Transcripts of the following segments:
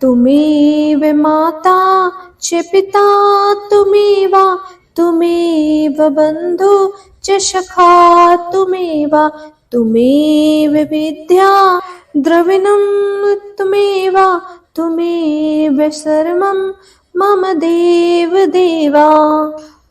तुमेव माता च पिता तुमेव तुमेव बन्धु च सखा तुमेव तुमेव विद्या द्रविणं तुमेव तुमेव सर्वं मम देव देवा।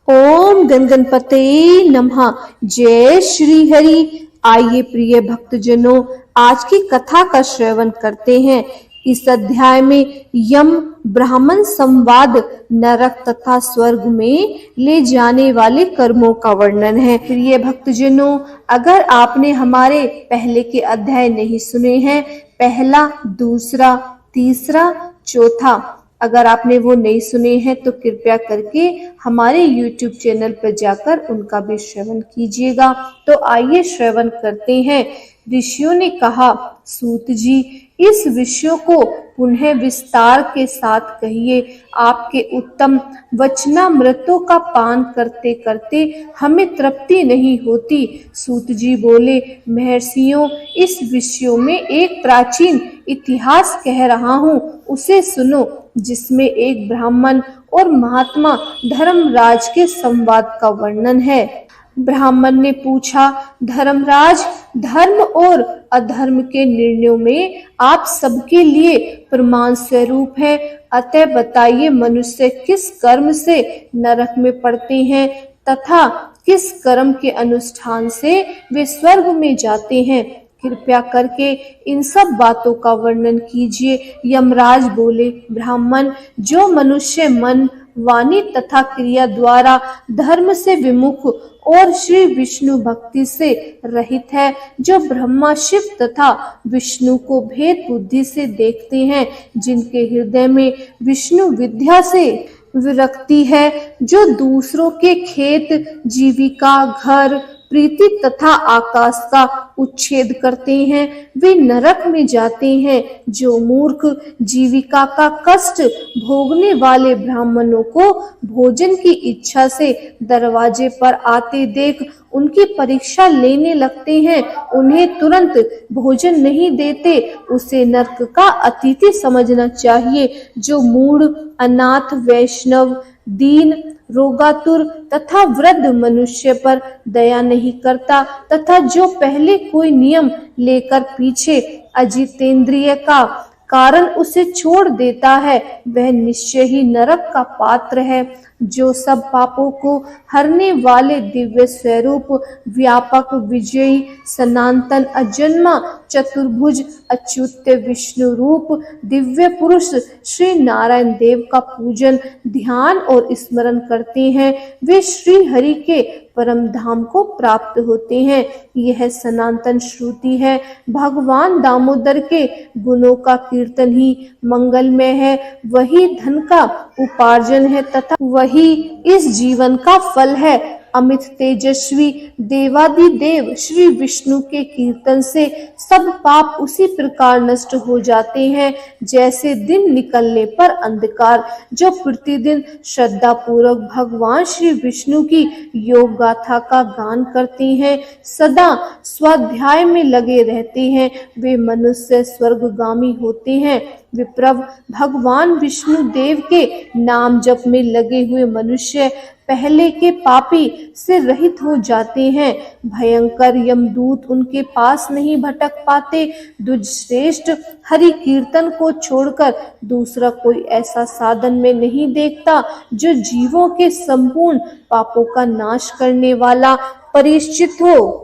ओम गणपते नमः। जय श्री हरि। आइए प्रिय भक्तजनों, आज की कथा का श्रवण करते हैं। इस अध्याय में यम ब्राह्मण संवाद नरक तथा स्वर्ग में ले जाने वाले कर्मों का वर्णन है। प्रिय भक्तजनों, अगर आपने हमारे पहले के अध्याय नहीं सुने हैं, पहला, दूसरा, तीसरा, चौथा, अगर आपने वो नहीं सुने हैं तो कृपया करके हमारे YouTube चैनल पर जाकर उनका भी श्रवण कीजिएगा। तो आइए श्रवण करते हैं। ऋषियों ने कहा, सूत जी, इस विषय को पुनः विस्तार के साथ कहिए। आपके उत्तम वचनामृतों का पान करते करते हमें तृप्ति नहीं होती। सूत जी बोले, महर्षियों, इस विषय में एक प्राचीन इतिहास कह रहा हूँ, उसे सुनो, जिसमें एक ब्राह्मण और महात्मा धर्मराज के संवाद का वर्णन है। ब्राह्मण ने पूछा, धर्मराज, धर्म और अधर्म के निर्णयों में आप सबके लिए प्रमाण स्वरूप है, अतः बताइए, मनुष्य किस कर्म से नरक में पड़ते हैं तथा किस कर्म के अनुष्ठान से वे स्वर्ग में जाते हैं। कृपया करके इन सब बातों का वर्णन कीजिए। यमराज बोले, ब्राह्मण, जो मनुष्य मन, वाणी तथा क्रिया द्वारा धर्म से विमुख और श्री विष्णु भक्ति से रहित है, जो ब्रह्मा, शिव तथा विष्णु को भेद बुद्धि से देखते हैं, जिनके हृदय में विष्णु विद्या से विरक्ति है, जो दूसरों के खेत, जीविका, घर, प्रीति तथा आकाश का उच्छेद करते हैं, वे नरक में जाते हैं। जो मूर्ख जीविका का कष्ट भोगने वाले ब्राह्मणों को भोजन की इच्छा से दरवाजे पर आते देख उनकी परीक्षा लेने लगते हैं, उन्हें तुरंत भोजन नहीं देते, उसे नरक का अतिथि समझना चाहिए। जो मूढ़, अनाथ, वैष्णव, दीन, रोगातुर तथा वृद्ध मनुष्य पर दया नहीं करता तथा जो पहले कोई नियम लेकर पीछे अजितेंद्रिय का कारण उसे छोड़ देता है, वह निश्चय ही नरक का पात्र है। जो सब पापों को हरने वाले दिव्य स्वरूप, व्यापक, विजयी, सनातन, अजन्मा, चतुर्भुज, अच्युत विष्णु रूप दिव्य पुरुष श्री नारायण देव का पूजन, ध्यान और स्मरण करते हैं, वे श्री हरि के परम धाम को प्राप्त होते हैं। यह सनातन श्रुति है। भगवान दामोदर के गुणों का कीर्तन ही मंगलमय है, वही धन का उपार्जन है तथा वही इस जीवन का फल है। अमित तेजस्वी देवादिदेव श्री विष्णु के कीर्तन से सब पाप उसी प्रकार नष्ट हो जाते हैं जैसे दिन निकलने पर अंधकार। जो प्रतिदिन श्रद्धा पूर्वक भगवान श्री विष्णु की योग गाथा का गान करते हैं, सदा स्वाध्याय में लगे रहते हैं, वे मनुष्य स्वर्गगामी होते हैं। विप्रव, भगवान विष्णु देव के नाम जप में लगे हुए मनुष्य पहले के पापी से रहित हो जाते हैं। भयंकर यमदूत उनके पास नहीं भटक पाते। दुष्श्रेष्ठ हरि कीर्तन को छोड़कर दूसरा कोई ऐसा साधन में नहीं देखता जो जीवों के संपूर्ण पापों का नाश करने वाला परिचित हो।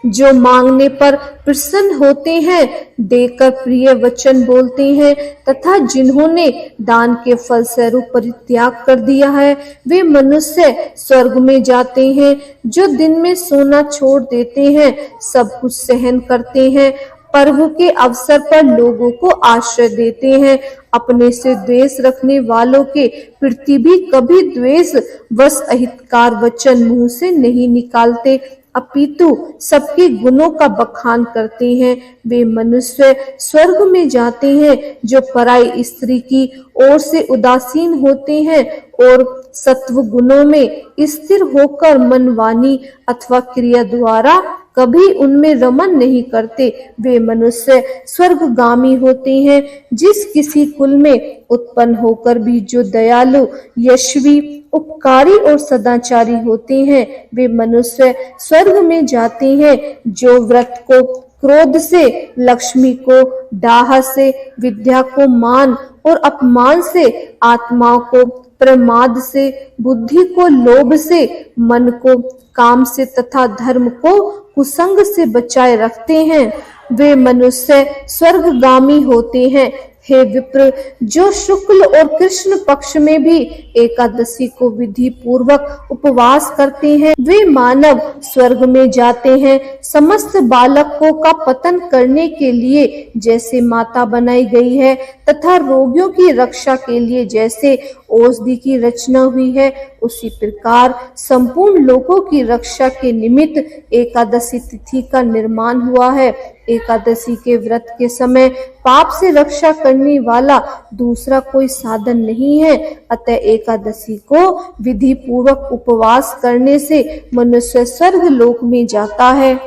जो मांगने पर प्रसन्न होते हैं, देकर प्रिय वचन बोलते हैं तथा जिन्होंने दान के फल स्वरूप परित्याग कर दिया है, वे मनुष्य स्वर्ग में जाते हैं। जो दिन में सोना छोड़ देते हैं, सब कुछ सहन करते हैं, पर्व के अवसर पर लोगों को आश्रय देते हैं, अपने से द्वेष रखने वालों के प्रति भी कभी द्वेष वश अहितकार वचन मुंह से नहीं निकालते, अपितु सबके गुणों का बखान करते हैं, वे मनुष्य स्वर्ग में जाते हैं। जो पराई स्त्री की ओर से उदासीन होते हैं और सत्व गुणों में स्थिर होकर मन, वाणी अथवा क्रिया द्वारा कभी उनमें रमन नहीं करते। वे मनुष्य स्वर्गगामी होते हैं। जिस किसी कुल में उत्पन्न होकर भी जो दयालु, यशवी, उपकारी और सदाचारी होते हैं, वे मनुष्य स्वर्ग में जाते हैं। जो व्रत को क्रोध से, लक्ष्मी को डाह से, विद्या को मान और अपमान से, आत्माओं को प्रमाद से, बुद्धि को लोभ से, मन को काम से तथा धर्म को कुसंग से बचाए रखते हैं, वे मनुष्य स्वर्गगामी होते हैं। हे विप्र, जो शुक्ल और कृष्ण पक्ष में भी एकादशी को विधि पूर्वक उपवास करते हैं, वे मानव स्वर्ग में जाते हैं। समस्त बालकों का पतन करने के लिए जैसे माता बनाई गई है तथा रोगियों की रक्षा के लिए जैसे औषधि की रचना हुई है, उसी प्रकार संपूर्ण लोगों की रक्षा के निमित्त एकादशी तिथि का निर्माण हुआ है। एकादशी के व्रत के समय पाप से रक्षा करने वाला दूसरा कोई साधन नहीं है। अतः एकादशी को विधि पूर्वक उपवास करने से मनुष्य स्वर्ग लोक में जाता है।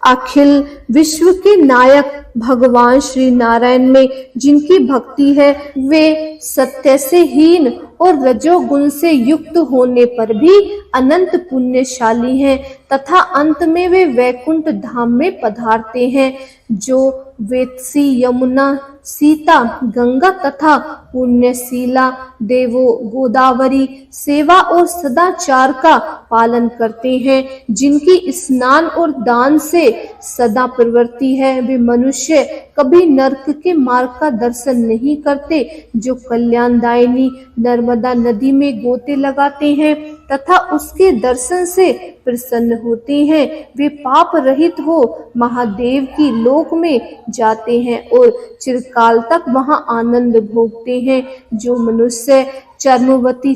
अखिल विश्व के नायक भगवान श्री नारायण में जिनकी भक्ति है, वे सत्य से हीन और रजोगुण से युक्त होने पर भी अनंत पुण्यशाली हैं तथा अंत में वे वैकुंठ धाम में पधारते हैं। जो वेत्सी, यमुना, सीता, गंगा तथा पुण्यशीला देवो गोदावरी सेवा और सदाचार का पालन करते हैं, जिनकी स्नान और दान से सदा प्रवृत्ति है, वे मनुष्य कभी नरक के मार्ग का दर्शन नहीं करते। जो कल्याणदायिनी नर्मदा नदी में गोते लगाते हैं तथा उसके दर्शन से प्रसन्न होते हैं, वे पाप रहित हो महादेव की लोक में जाते हैं और चिरकाल तक वहां आनंद भोगते हैं। जो मनुष्य चर्मवती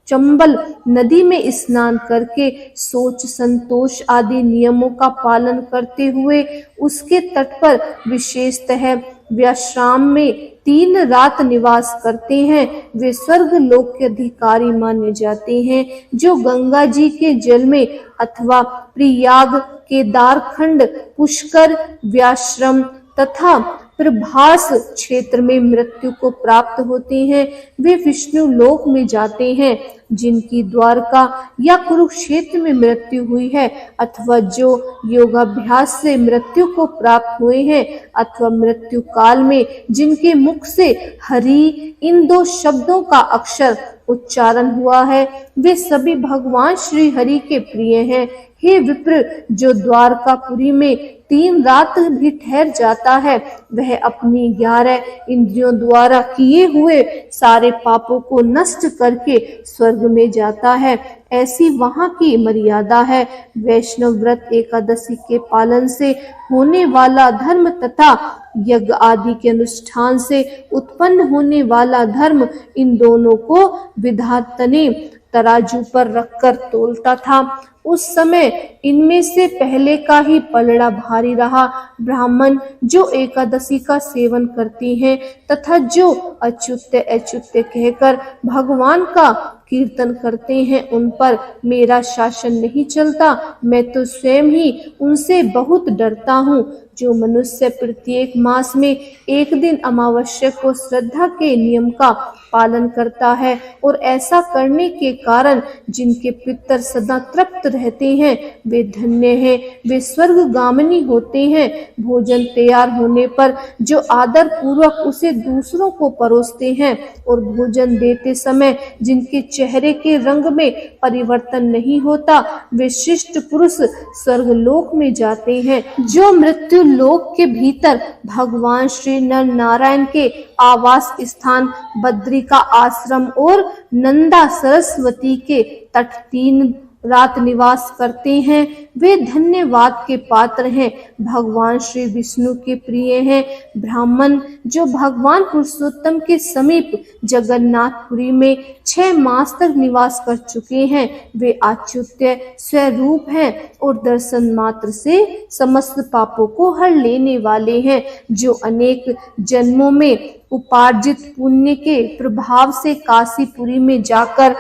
चंबल नदी में स्नान करके सोच, संतोष आदि नियमों का पालन करते हुए उसके तट पर विशेषतः व्याश्राम में 3 रात निवास करते हैं, वे स्वर्ग लोक के अधिकारी माने जाते हैं। जो गंगा जी के जल में अथवा प्रयाग, केदारखंड, पुष्कर, व्याश्रम तथा प्रभास क्षेत्र में मृत्यु को प्राप्त होते हैं, वे विष्णु लोक में जाते हैं। जिनकी द्वारका या कुरुक्षेत्र में मृत्यु हुई है, अथवा जो योगाभ्यास से मृत्यु को प्राप्त हुए हैं, अथवा मृत्यु काल में जिनके मुख से हरि इन 2 शब्दों का अक्षर उच्चारण हुआ है, वे सभी भगवान श्री हरि के प्रिय हैं। हे विप्र, जो द्वारकापुरी में 3 रात भी ठहर जाता है, वह अपनी 11 इंद्रियों द्वारा किए हुए सारे पापों को नष्ट करके स्वर्ग में जाता है। ऐसी वहां की मर्यादा है। वैष्णव व्रत एकादशी के पालन से होने वाला धर्म तथा यज्ञ आदि के अनुष्ठान से उत्पन्न होने वाला धर्म, इन दोनों को विधाता ने तराजू पर रखकर तोलता था। उस समय इनमें से पहले का ही पलड़ा भारी रहा। ब्राह्मण जो एकादशी का सेवन करते हैं तथा जो अच्युत अच्युत कहकर भगवान का कीर्तन करते हैं, उन पर मेरा शासन नहीं चलता। मैं तो स्वयं ही उनसे बहुत डरता हूँ। जो मनुष्य प्रत्येक मास में एक दिन अमावस्या को श्रद्धा के नियम का पालन करता है और ऐसा करने के कारण जिनके पितर सदा तृप्त रहते हैं, वे धन्य हैं, वे स्वर्गगामिनी होते हैं। भोजन तैयार होने पर जो आदर पूर्वक उसे दूसरों को परोसते हैं और भोजन देते समय जिनके चेहरे के रंग में परिवर्तन नहीं होता, वे शिष्ट पुरुष स्वर्गलोक में जाते हैं। जो मृत्यु लोक के भीतर भगवान श्री नर नारायण के आवास स्थान बद्री का आश्रम और नंदा सरस्वती के तट 3 रात निवास करते हैं, वे धन्यवाद के पात्र हैं। भगवान श्री विष्णु के प्रिय हैं। ब्राह्मण जो भगवान पुरुषोत्तम के समीप जगन्नाथपुरी में 6 मास तक निवास कर चुके हैं, वे अच्युत स्वरूप हैं और दर्शन मात्र से समस्त पापों को हर लेने वाले हैं। जो अनेक जन्मों में उपार्जित पुण्य के प्रभाव से काशीपुरी में जाकर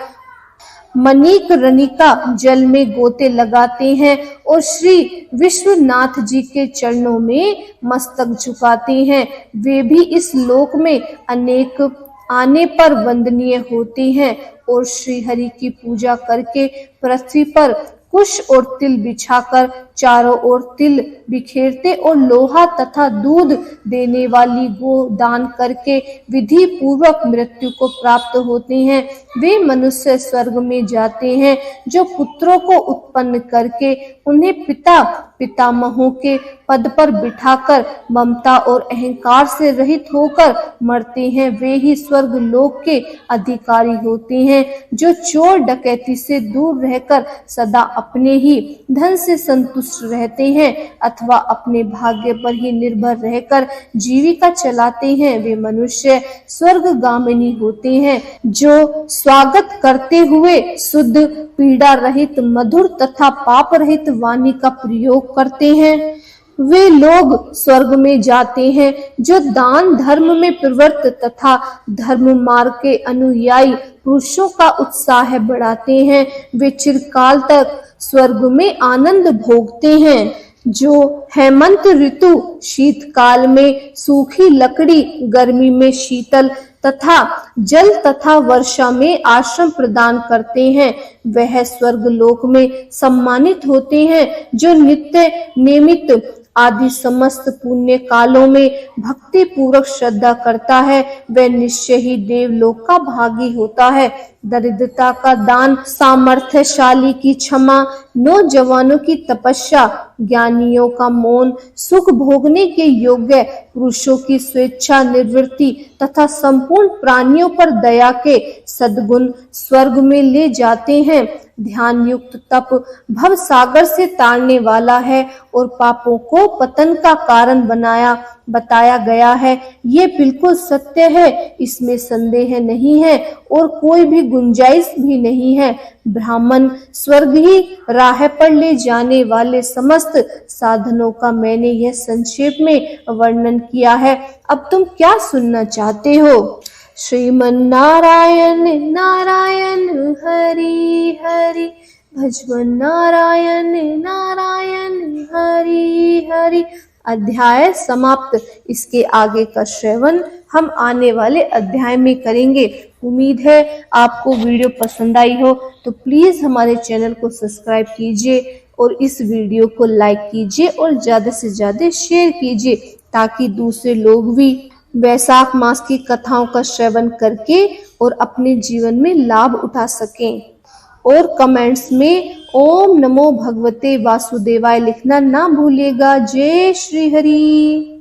मणिक रनिका जल में गोते लगाते हैं और श्री विश्वनाथ जी के चरणों में मस्तक झुकाते हैं। वे भी इस लोक में अनेक आने पर वंदनीय होते हैं और श्री हरि की पूजा करके पृथ्वी पर कुश और तिल बिछाकर चारों ओर तिल बिखेरते और लोहा तथा दूध देने वाली गो दान करके विधि पूर्वक मृत्यु को प्राप्त होते हैं। वे मनुष्य स्वर्ग में जाते हैं जो पुत्रों को उत्पन्न करके उन्हें पितामहों के पद पर बिठाकर ममता और अहंकार से रहित होकर मरते हैं। वे ही स्वर्ग लोक के अधिकारी होते हैं जो चोर डकैती से दूर रहकर सदा अपने ही धन से संतुष्ट रहते हैं अथवा अपने भाग्य पर ही निर्भर रहकर जीविका चलाते हैं। वे मनुष्य स्वर्गगामिनी होते हैं जो स्वागत करते हुए शुद्ध पीड़ा रहित मधुर तथा पाप रहित वाणी का प्रयोग करते हैं। वे लोग स्वर्ग में जाते हैं जो दान धर्म में प्रवृत्त तथा धर्म मार्ग के अनुयायी पुरुषों का उत्साह बढ़ाते हैं। वे चिरकाल तक स्वर्ग में आनंद भोगते हैं। जो हेमंत ऋतु शीतकाल में सूखी लकड़ी, गर्मी में शीतल तथा जल तथा वर्षा में आश्रम प्रदान करते हैं, वह स्वर्ग लोक में सम्मानित होते हैं। जो नित्य नियमित आदि समस्त पुण्य कालों में भक्ति पूर्वक श्रद्धा करता है वह निश्चय ही देवलोक का भागी होता है। दरिद्रता का दान, सामर्थ्यशाली की क्षमा, नौजवानों की तपस्या, ज्ञानियों का मौन, सुख भोगने के योग्य पुरुषों की स्वेच्छा निवृत्ति तथा संपूर्ण प्राणियों पर दया के सद्गुण स्वर्ग में ले जाते हैं। ध्यान युक्त तप भव सागर से तारने वाला है और पापों को पतन का कारण बताया गया है। ये बिल्कुल सत्य है, इसमें संदेह नहीं है और कोई भी गुंजाइश भी नहीं है। ब्राह्मण स्वर्ग ही राह पर ले जाने वाले समस्त साधनों का मैंने यह संक्षेप में वर्णन किया है। अब तुम क्या सुनना चाहते हो? श्रीमन नारायण नारायण हरि हरि, भजमन नारायण नारायण हरि हरि। अध्याय समाप्त। इसके आगे का श्रवण हम आने वाले अध्याय में करेंगे। उम्मीद है आपको वीडियो पसंद आई हो तो प्लीज हमारे चैनल को सब्सक्राइब कीजिए और इस वीडियो को लाइक कीजिए और ज्यादा से ज्यादा शेयर कीजिए ताकि दूसरे लोग भी वैशाख मास की कथाओं का श्रवण करके और अपने जीवन में लाभ उठा सकें। और कमेंट्स में ओम नमो भगवते वासुदेवाय लिखना ना भूलिएगा। जय श्री हरि।